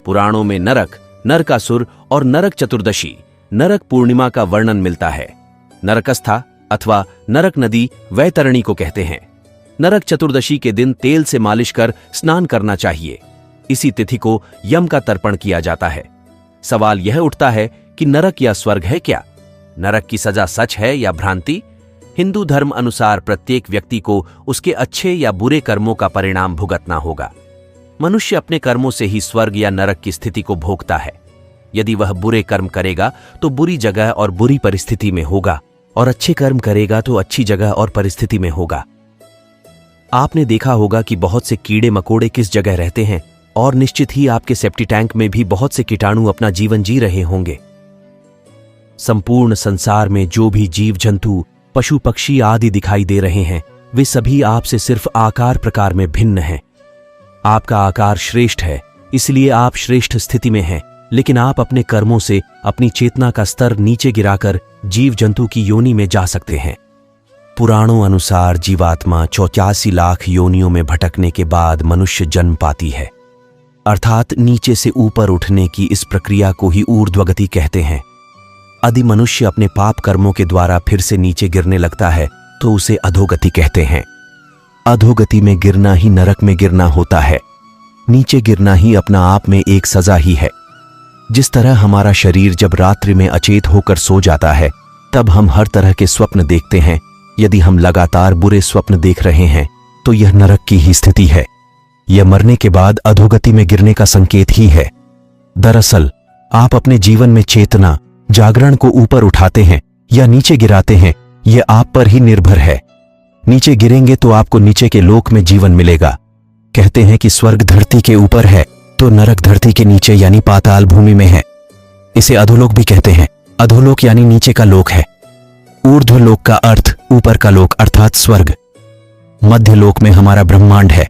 पुराणों में नरक, नरकासुर और नरक चतुर्दशी, नरक पूर्णिमा का वर्णन मिलता है। नरकस्था अथवा नरक नदी वैतरणी को कहते हैं। नरक चतुर्दशी के दिन तेल से मालिश कर स्नान करना चाहिए। इसी तिथि को यम का तर्पण किया जाता है। सवाल यह उठता है कि नरक या स्वर्ग है क्या? नरक की सजा सच है या भ्रांति? हिंदू धर्म अनुसार प्रत्येक व्यक्ति को उसके अच्छे या बुरे कर्मों का परिणाम भुगतना होगा। मनुष्य अपने कर्मों से ही स्वर्ग या नरक की स्थिति को भोगता है। यदि वह बुरे कर्म करेगा तो बुरी जगह और बुरी परिस्थिति में होगा, और अच्छे कर्म करेगा तो अच्छी जगह और परिस्थिति में होगा। आपने देखा होगा कि बहुत से कीड़े मकोड़े किस जगह रहते हैं, और निश्चित ही आपके सेप्टी टैंक में भी बहुत से कीटाणु अपना जीवन जी रहे होंगे। संपूर्ण संसार में जो भी जीव जंतु, पशु पक्षी आदि दिखाई दे रहे हैं, वे सभी आपसे सिर्फ आकार प्रकार में भिन्न हैं। आपका आकार श्रेष्ठ है, इसलिए आप श्रेष्ठ स्थिति में हैं, लेकिन आप अपने कर्मों से अपनी चेतना का स्तर नीचे गिराकर जीव जंतु की योनि में जा सकते हैं। पुराणों अनुसार जीवात्मा 84 लाख योनियों में भटकने के बाद मनुष्य जन्म पाती है, अर्थात नीचे से ऊपर उठने की इस प्रक्रिया को ही ऊर्ध्वगति कहते हैं। यदि मनुष्य अपने पाप कर्मों के द्वारा फिर से नीचे गिरने लगता है तो उसे अधोगति कहते हैं। अधोगति में गिरना ही नरक में गिरना होता है। नीचे गिरना ही अपना आप में एक सजा ही है। जिस तरह हमारा शरीर जब रात्रि में अचेत होकर सो जाता है, तब हम हर तरह के स्वप्न देखते हैं। यदि हम लगातार बुरे स्वप्न देख रहे हैं तो यह नरक की ही स्थिति है। यह मरने के बाद अधोगति में गिरने का संकेत ही है। दरअसल आप अपने जीवन में चेतना, जागरण को ऊपर उठाते हैं या नीचे गिराते हैं, यह आप पर ही निर्भर है। नीचे गिरेंगे तो आपको नीचे के लोक में जीवन मिलेगा। कहते हैं कि स्वर्ग धरती के ऊपर है तो नरक धरती के नीचे यानी पाताल भूमि में है। इसे अधोलोक भी कहते हैं। अधोलोक यानी नीचे का लोक है। ऊर्ध्वलोक का अर्थ ऊपर का लोक अर्थात स्वर्ग। मध्य लोक में हमारा ब्रह्मांड है।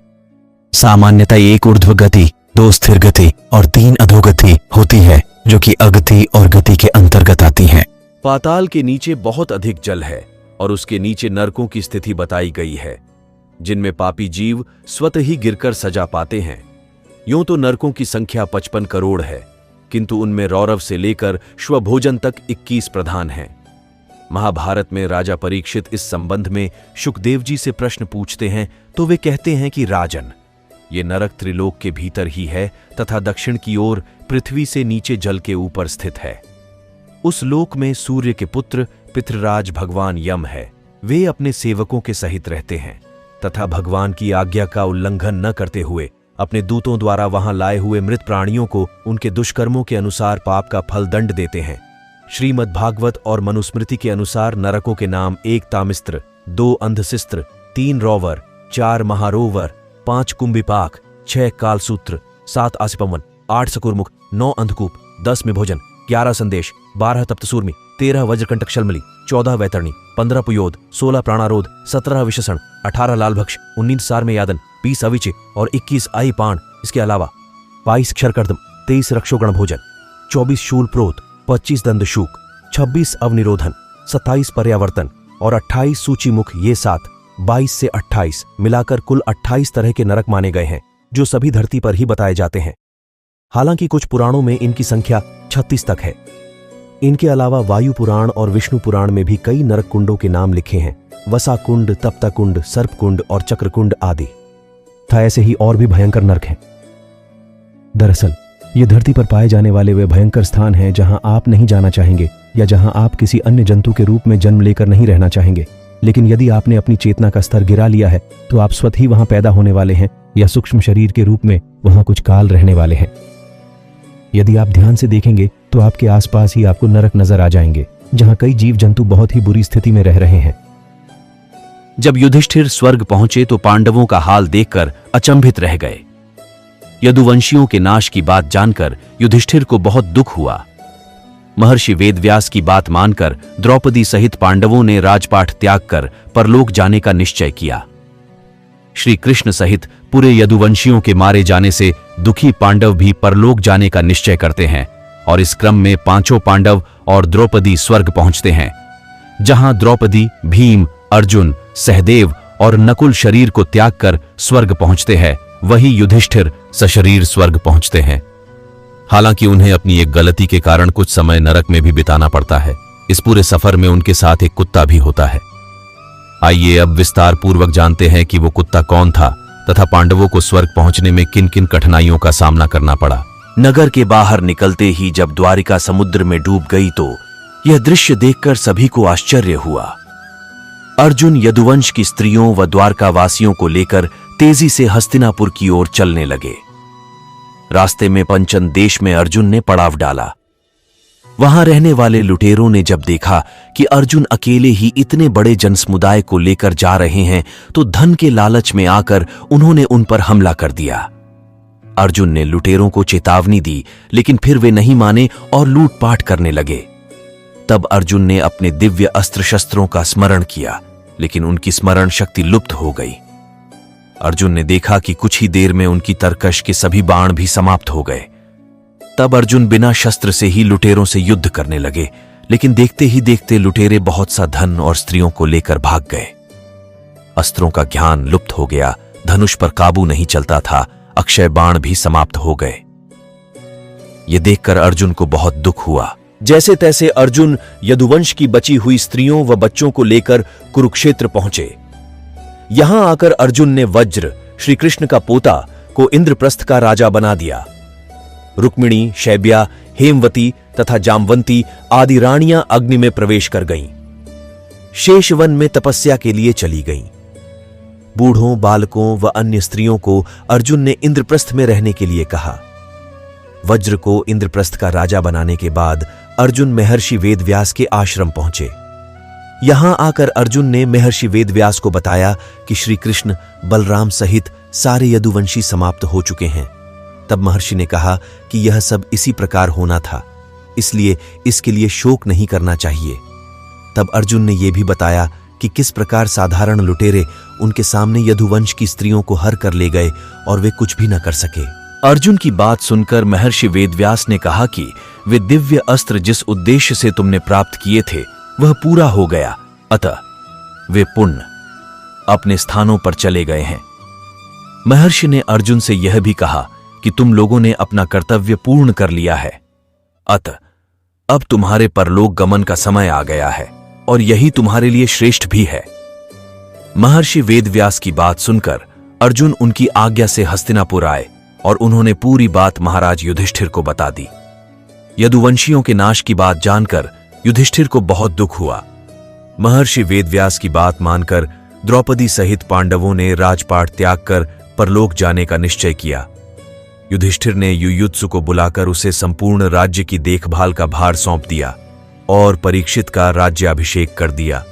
सामान्यतः 1 ऊर्ध्व गति, 2 स्थिर गति और 3 अधोगति होती है, जो कि अगति और गति के अंतर्गत आती हैं। पाताल के नीचे बहुत अधिक जल है और उसके नीचे नरकों की स्थिति बताई गई है, जिनमें पापी जीव स्वतः ही गिरकर सजा पाते हैं। यूं तो नरकों की संख्या 55 करोड़ है, किंतु उनमें रौरव से लेकर श्वभोजन तक 21 प्रधान हैं। महाभारत में राजा परीक्षित इस संबंध में शुकदेव जी से प्रश्न पूछते हैं तो वे कहते हैं कि राजन, ये नरक त्रिलोक के भीतर ही है तथा दक्षिण की ओर पृथ्वी से नीचे जल के ऊपर स्थित है। उस लोक में सूर्य के पुत्र पितृराज भगवान यम है। वे अपने सेवकों के सहित रहते हैं तथा भगवान की आज्ञा का उल्लंघन न करते हुए अपने दूतों द्वारा वहां लाए हुए मृत प्राणियों को उनके दुष्कर्मों के अनुसार पाप का फल दंड देते हैं। श्रीमद् भागवत और मनुस्मृति के अनुसार नरकों के नाम 1 तामिस्त्र, 2 अंधशिस्त्र, 3 रोवर, 4 महारोवर, 5 कुंभिपाक, 6 कालसूत्र, 7 आसिपवन, 8 सकुरमुख, 9 अंधकूप, 10 में भोजन, 11 संदेश, 12 तप्तसूर्मी, 13 वज्रकंटक शलमली, 14 वैतरणी, 15 पुयोद, 16 प्राणारोध, 17 विशेषण, 18 लालभक्ष, 19 सार में यादन, 20 अविचे और 21 आई पाण। इसके अलावा 22 क्षरकर्दम, 23 रक्षोगण भोजन, 24 शूल प्रोत, 25 दंदशूक, 26 अवनिरोधन, 27 पर्यावर्तन और 28 सूचीमुख। ये 7, 22 से 28 मिलाकर कुल 28 तरह के नरक माने गए हैं, जो सभी धरती पर ही बताए जाते हैं। हालांकि कुछ पुराणों में इनकी संख्या 36 तक है। इनके अलावा वायु पुराण और विष्णु पुराण में भी कई नरक कुंडों के नाम लिखे हैं। वसा कुंड, तप्ता कुंड, सर्प कुंड और चक्र कुंड आदि। था ऐसे ही और भी भयंकर नरक हैं। दरअसल ये धरती पर पाए जाने वाले वे भयंकर स्थान हैं जहां आप नहीं जाना चाहेंगे या जहां आप किसी अन्य जंतु के रूप में जन्म लेकर नहीं रहना चाहेंगे। लेकिन यदि आपने अपनी चेतना का स्तर गिरा लिया है तो आप स्वतः ही वहां पैदा होने वाले हैं या सूक्ष्म शरीर के रूप में वहां कुछ काल रहने वाले हैं। यदि आप ध्यान से देखेंगे तो आपके आसपास ही आपको नरक नजर आ जाएंगे, जहां कई जीव जंतु बहुत ही बुरी स्थिति में रह रहे हैं। जब युधिष्ठिर स्वर्ग पहुंचे तो पांडवों का हाल देखकर अचंभित रह गए। यदुवंशियों के नाश की बात जानकर युधिष्ठिर को बहुत दुख हुआ। महर्षि वेदव्यास की बात मानकर द्रौपदी सहित पांडवों ने राजपाट त्याग कर परलोक जाने का निश्चय किया। श्री कृष्ण सहित पूरे यदुवंशियों के मारे जाने से दुखी पांडव भी परलोक जाने का निश्चय करते हैं और इस क्रम में 5 पांडव और द्रौपदी स्वर्ग पहुंचते हैं, जहां द्रौपदी, भीम, अर्जुन, सहदेव और नकुल शरीर को त्याग कर स्वर्ग पहुंचते हैं वही युधिष्ठिर सशरीर स्वर्ग पहुंचते हैं। हालांकि उन्हें अपनी एक गलती के कारण कुछ समय नरक में भी बिताना पड़ता है। इस पूरे सफर में उनके साथ एक कुत्ता भी होता है। आइए अब विस्तार पूर्वक जानते हैं कि वो कुत्ता कौन था तथा पांडवों को स्वर्ग पहुंचने में किन किन कठिनाइयों का सामना करना पड़ा। नगर के बाहर निकलते ही जब द्वारिका समुद्र में डूब गई तो यह दृश्य देखकर सभी को आश्चर्य हुआ। अर्जुन यदुवंश की स्त्रियों व द्वारकावासियों को लेकर तेजी से हस्तिनापुर की ओर चलने लगे। रास्ते में पंचन देश में अर्जुन ने पड़ाव डाला। वहां रहने वाले लुटेरों ने जब देखा कि अर्जुन अकेले ही इतने बड़े जनसमुदाय को लेकर जा रहे हैं तो धन के लालच में आकर उन्होंने उन पर हमला कर दिया। अर्जुन ने लुटेरों को चेतावनी दी, लेकिन फिर वे नहीं माने और लूटपाट करने लगे। तब अर्जुन ने अपने दिव्य अस्त्र शस्त्रों का स्मरण किया, लेकिन उनकी स्मरण शक्ति लुप्त हो गई। अर्जुन ने देखा कि कुछ ही देर में उनकी तरकश के सभी बाण भी समाप्त हो गए। तब अर्जुन बिना शस्त्र से ही लुटेरों से युद्ध करने लगे, लेकिन देखते ही देखते लुटेरे बहुत सा धन और स्त्रियों को लेकर भाग गए। अस्त्रों का ज्ञान लुप्त हो गया, धनुष पर काबू नहीं चलता था, अक्षय बाण भी समाप्त हो गए। ये देखकर अर्जुन को बहुत दुख हुआ। जैसे तैसे अर्जुन यदुवंश की बची हुई स्त्रियों व बच्चों को लेकर कुरुक्षेत्र पहुंचे। यहां आकर अर्जुन ने वज्र, श्री कृष्ण का पोता, को इंद्रप्रस्थ का राजा बना दिया। रुक्मिणी, शैब्या, हेमवती तथा जामवंती आदि रानियां अग्नि में प्रवेश कर गईं। शेषवन में तपस्या के लिए चली गईं। बूढ़ों, बालकों व अन्य स्त्रियों को अर्जुन ने इंद्रप्रस्थ में रहने के लिए कहा। वज्र को इंद्रप्रस्थ का राजा बनाने के बाद अर्जुन महर्षि वेदव्यास के आश्रम पहुंचे। यहां आकर अर्जुन ने महर्षि वेदव्यास को बताया कि श्री कृष्ण, बलराम सहित सारे यदुवंशी समाप्त हो चुके हैं। तब महर्षि ने कहा कि यह सब इसी प्रकार होना था, इसलिए इसके लिए शोक नहीं करना चाहिए। तब अर्जुन ने यह भी बताया कि किस प्रकार साधारण लुटेरे उनके सामने यदुवंश की स्त्रियों को हर कर ले गए और वे कुछ भी न कर सके। अर्जुन की बात सुनकर महर्षि वेदव्यास ने कहा कि वे दिव्य अस्त्र जिस उद्देश्य से तुमने प्राप्त किए थे वह पूरा हो गया, अतः वे पुण्य अपने स्थानों पर चले गए हैं। महर्षि ने अर्जुन से यह भी कहा कि तुम लोगों ने अपना कर्तव्य पूर्ण कर लिया है, अतः अब तुम्हारे परलोक गमन का समय आ गया है और यही तुम्हारे लिए श्रेष्ठ भी है। महर्षि वेदव्यास की बात सुनकर अर्जुन उनकी आज्ञा से हस्तिनापुर आए और उन्होंने पूरी बात महाराज युधिष्ठिर को बता दी। यदुवंशियों के नाश की बात जानकर युधिष्ठिर को बहुत दुख हुआ। महर्षि वेदव्यास की बात मानकर द्रौपदी सहित पांडवों ने राजपाट त्याग कर परलोक जाने का निश्चय किया। युधिष्ठिर ने युयुत्सु को बुलाकर उसे संपूर्ण राज्य की देखभाल का भार सौंप दिया और परीक्षित का राज्याभिषेक कर दिया।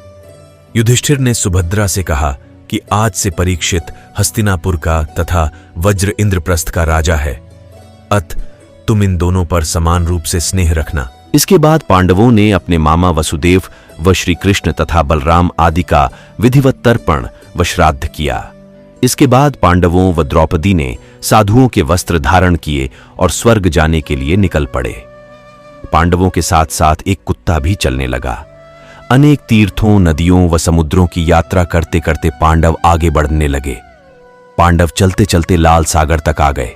युधिष्ठिर ने सुभद्रा से कहा कि आज से परीक्षित हस्तिनापुर का तथा वज्र इंद्रप्रस्थ का राजा है, अतः तुम इन दोनों पर समान रूप से स्नेह रखना। इसके बाद पांडवों ने अपने मामा वसुदेव व श्री कृष्ण तथा बलराम आदि का विधिवत तर्पण व श्राद्ध किया। इसके बाद पांडवों व द्रौपदी ने साधुओं के वस्त्र धारण किए और स्वर्ग जाने के लिए निकल पड़े। पांडवों के साथ साथ एक कुत्ता भी चलने लगा। अनेक तीर्थों, नदियों व समुद्रों की यात्रा करते करते पांडव आगे बढ़ने लगे। पांडव चलते चलते लाल सागर तक आ गए।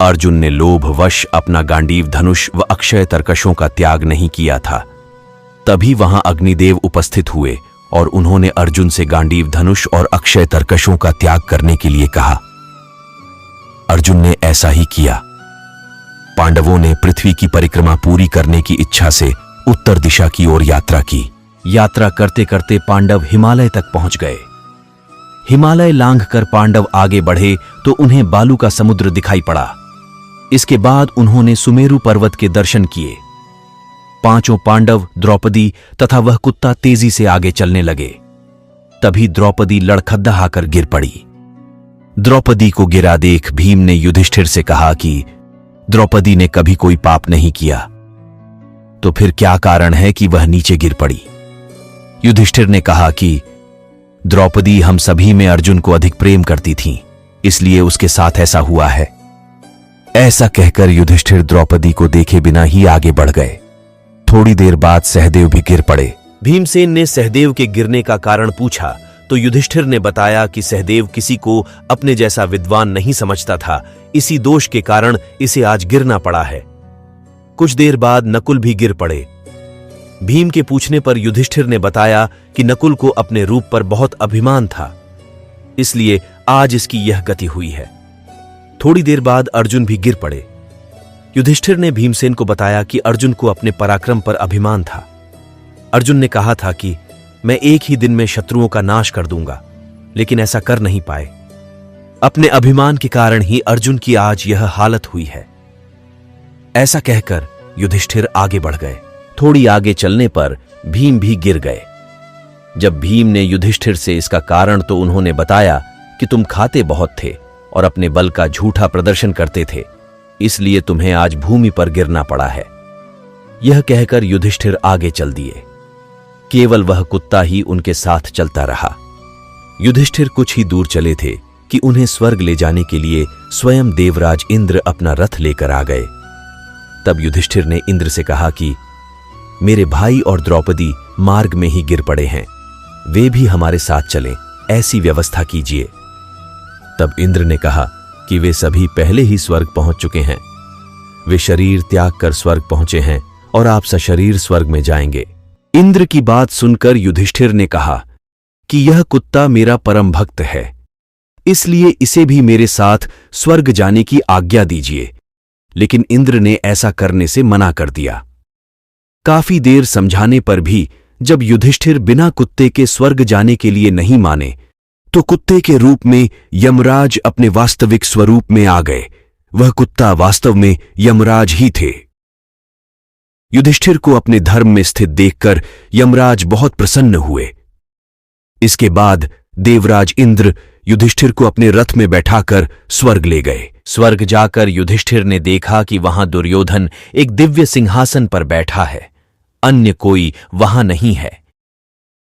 अर्जुन ने लोभवश अपना गांडीव धनुष व अक्षय तरकशों का त्याग नहीं किया था। तभी वहां अग्निदेव उपस्थित हुए और उन्होंने अर्जुन से गांडीव धनुष और अक्षय तरकशों का त्याग करने के लिए कहा। अर्जुन ने ऐसा ही किया। पांडवों ने पृथ्वी की परिक्रमा पूरी करने की इच्छा से उत्तर दिशा की ओर यात्रा की। यात्रा करते करते पांडव हिमालय तक पहुंच गए। हिमालय लांघकर पांडव आगे बढ़े तो उन्हें बालू का समुद्र दिखाई पड़ा। इसके बाद उन्होंने सुमेरु पर्वत के दर्शन किए। पांचों पांडव, द्रौपदी तथा वह कुत्ता तेजी से आगे चलने लगे। तभी द्रौपदी लड़खड़ा आकर गिर पड़ी। द्रौपदी को गिरा देख भीम ने युधिष्ठिर से कहा कि द्रौपदी ने कभी कोई पाप नहीं किया, तो फिर क्या कारण है कि वह नीचे गिर पड़ी। युधिष्ठिर ने कहा कि द्रौपदी हम सभी में अर्जुन को अधिक प्रेम करती थी, इसलिए उसके साथ ऐसा हुआ है। ऐसा कहकर युधिष्ठिर द्रौपदी को देखे बिना ही आगे बढ़ गए। थोड़ी देर बाद सहदेव भी गिर पड़े। भीमसेन ने सहदेव के गिरने का कारण पूछा तो युधिष्ठिर ने बताया कि सहदेव किसी को अपने जैसा विद्वान नहीं समझता था, इसी दोष के कारण इसे आज गिरना पड़ा है। कुछ देर बाद नकुल भी गिर पड़े। भीम के पूछने पर युधिष्ठिर ने बताया कि नकुल को अपने रूप पर बहुत अभिमान था, इसलिए आज इसकी यह गति हुई है। थोड़ी देर बाद अर्जुन भी गिर पड़े। युधिष्ठिर ने भीमसेन को बताया कि अर्जुन को अपने पराक्रम पर अभिमान था। अर्जुन ने कहा था कि मैं एक ही दिन में शत्रुओं का नाश कर दूंगा, लेकिन ऐसा कर नहीं पाए। अपने अभिमान के कारण ही अर्जुन की आज यह हालत हुई है। ऐसा कहकर युधिष्ठिर आगे बढ़ गए। थोड़ी आगे चलने पर भीम भी गिर गए। जब भीम ने युधिष्ठिर से इसका कारण तो उन्होंने बताया कि तुम खाते बहुत थे और अपने बल का झूठा प्रदर्शन करते थे, इसलिए तुम्हें आज भूमि पर गिरना पड़ा है। यह कहकर युधिष्ठिर आगे चल दिए। केवल वह कुत्ता ही उनके साथ चलता रहा। युधिष्ठिर कुछ ही दूर चले थे कि उन्हें स्वर्ग ले जाने के लिए स्वयं देवराज इंद्र अपना रथ लेकर आ गए। तब युधिष्ठिर ने इंद्र से कहा कि मेरे भाई और द्रौपदी मार्ग में ही गिर पड़े हैं, वे भी हमारे साथ चलें, ऐसी व्यवस्था कीजिए। तब इंद्र ने कहा कि वे सभी पहले ही स्वर्ग पहुंच चुके हैं। वे शरीर त्याग कर स्वर्ग पहुंचे हैं और आप सशरीर स्वर्ग में जाएंगे। इंद्र की बात सुनकर युधिष्ठिर ने कहा कि यह कुत्ता मेरा परम भक्त है, इसलिए इसे भी मेरे साथ स्वर्ग जाने की आज्ञा दीजिए। लेकिन इंद्र ने ऐसा करने से मना कर दिया। काफी देर समझाने पर भी जब युधिष्ठिर बिना कुत्ते के स्वर्ग जाने के लिए नहीं माने, तो कुत्ते के रूप में यमराज अपने वास्तविक स्वरूप में आ गए। वह कुत्ता वास्तव में यमराज ही थे। युधिष्ठिर को अपने धर्म में स्थित देखकर यमराज बहुत प्रसन्न हुए। इसके बाद देवराज इंद्र युधिष्ठिर को अपने रथ में बैठाकर स्वर्ग ले गए। स्वर्ग जाकर युधिष्ठिर ने देखा कि वहां दुर्योधन एक दिव्य सिंहासन पर बैठा है, अन्य कोई वहां नहीं है।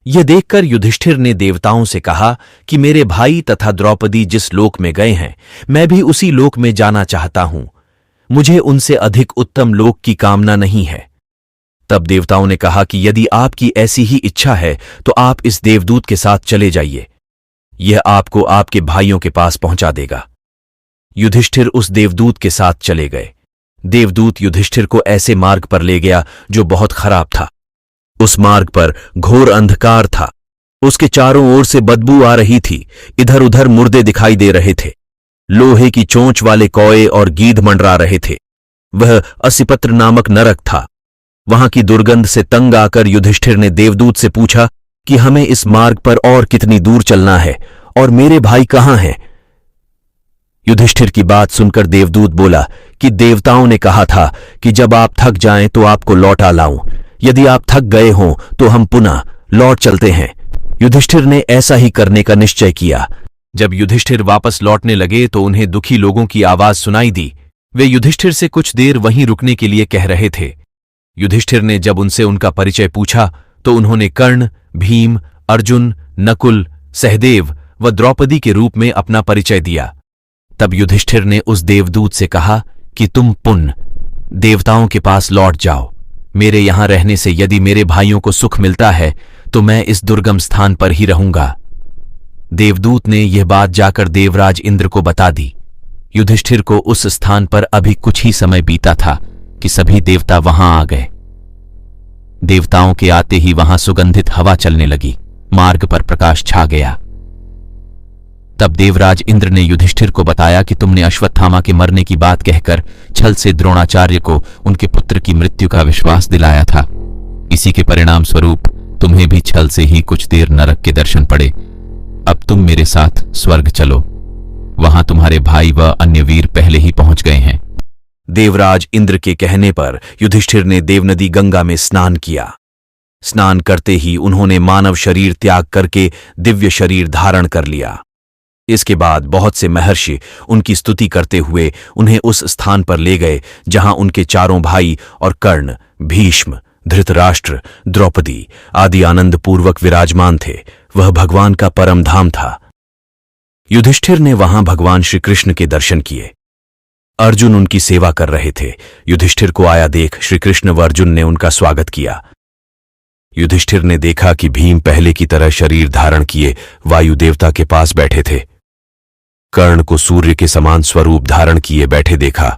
यह देखकर युधिष्ठिर ने देवताओं से कहा कि मेरे भाई तथा द्रौपदी जिस लोक में गए हैं, मैं भी उसी लोक में जाना चाहता हूं। मुझे उनसे अधिक उत्तम लोक की कामना नहीं है। तब देवताओं ने कहा कि यदि आपकी ऐसी ही इच्छा है तो आप इस देवदूत के साथ चले जाइए, यह आपको आपके भाइयों के पास पहुंचा देगा। युधिष्ठिर उस देवदूत के साथ चले गए। देवदूत युधिष्ठिर को ऐसे मार्ग पर ले गया जो बहुत खराब था। उस मार्ग पर घोर अंधकार था। उसके चारों ओर से बदबू आ रही थी। इधर उधर मुर्दे दिखाई दे रहे थे। लोहे की चोंच वाले कौए और गीध मंडरा रहे थे। वह असिपत्र नामक नरक था। वहां की दुर्गंध से तंग आकर युधिष्ठिर ने देवदूत से पूछा कि हमें इस मार्ग पर और कितनी दूर चलना है और मेरे भाई कहां हैं? युधिष्ठिर की बात सुनकर देवदूत बोला कि देवताओं ने कहा था कि जब आप थक जाएं तो आपको लौटा लाऊं। यदि आप थक गए हों तो हम पुनः लौट चलते हैं। युधिष्ठिर ने ऐसा ही करने का निश्चय किया। जब युधिष्ठिर वापस लौटने लगे तो उन्हें दुखी लोगों की आवाज सुनाई दी। वे युधिष्ठिर से कुछ देर वहीं रुकने के लिए कह रहे थे। युधिष्ठिर ने जब उनसे उनका परिचय पूछा तो उन्होंने कर्ण, भीम, अर्जुन, नकुल, सहदेव व द्रौपदी के रूप में अपना परिचय दिया। तब युधिष्ठिर ने उस देवदूत से कहा कि तुम पुनः देवताओं के पास लौट जाओ। मेरे यहां रहने से यदि मेरे भाइयों को सुख मिलता है तो मैं इस दुर्गम स्थान पर ही रहूंगा। देवदूत ने यह बात जाकर देवराज इंद्र को बता दी। युधिष्ठिर को उस स्थान पर अभी कुछ ही समय बीता था कि सभी देवता वहां आ गए। देवताओं के आते ही वहां सुगंधित हवा चलने लगी। मार्ग पर प्रकाश छा गया। तब देवराज इंद्र ने युधिष्ठिर को बताया कि तुमने अश्वत्थामा के मरने की बात कहकर छल से द्रोणाचार्य को उनके पुत्र की मृत्यु का विश्वास दिलाया था। इसी के परिणाम स्वरूप तुम्हें भी छल से ही कुछ देर नरक के दर्शन पड़े। अब तुम मेरे साथ स्वर्ग चलो, वहां तुम्हारे भाई व अन्य वीर पहले ही पहुंच गए हैं। देवराज इंद्र के कहने पर युधिष्ठिर ने देवनदी गंगा में स्नान किया। स्नान करते ही उन्होंने मानव शरीर त्याग करके दिव्य शरीर धारण कर लिया। इसके बाद बहुत से महर्षि उनकी स्तुति करते हुए उन्हें उस स्थान पर ले गए जहां उनके चारों भाई और कर्ण, भीष्म, धृतराष्ट्र, द्रौपदी आदि आनंद पूर्वक विराजमान थे। वह भगवान का परम धाम था। युधिष्ठिर ने वहां भगवान श्री कृष्ण के दर्शन किए। अर्जुन उनकी सेवा कर रहे थे। युधिष्ठिर को आया देख श्री कृष्ण व अर्जुन ने उनका स्वागत किया। युधिष्ठिर ने देखा कि भीम पहले की तरह शरीर धारण किए वायु देवता के पास बैठे थे। कर्ण को सूर्य के समान स्वरूप धारण किए बैठे देखा।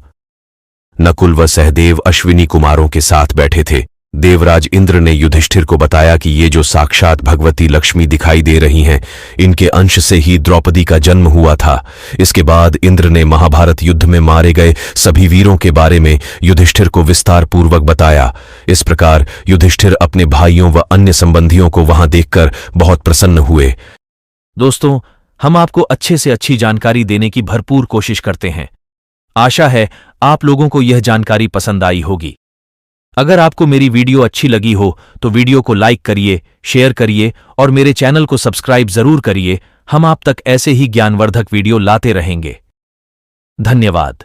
नकुल व सहदेव अश्विनी कुमारों के साथ बैठे थे। देवराज इंद्र ने युधिष्ठिर को बताया कि ये जो साक्षात भगवती लक्ष्मी दिखाई दे रही हैं, इनके अंश से ही द्रौपदी का जन्म हुआ था। इसके बाद इंद्र ने महाभारत युद्ध में मारे गए सभी वीरों के बारे में युधिष्ठिर को विस्तार पूर्वक बताया। इस प्रकार युधिष्ठिर अपने भाइयों व अन्य संबंधियों को वहां देखकर बहुत प्रसन्न हुए। दोस्तों, हम आपको अच्छे से अच्छी जानकारी देने की भरपूर कोशिश करते हैं। आशा है आप लोगों को यह जानकारी पसंद आई होगी। अगर आपको मेरी वीडियो अच्छी लगी हो तो वीडियो को लाइक करिए, शेयर करिए और मेरे चैनल को सब्सक्राइब जरूर करिए। हम आप तक ऐसे ही ज्ञानवर्धक वीडियो लाते रहेंगे। धन्यवाद।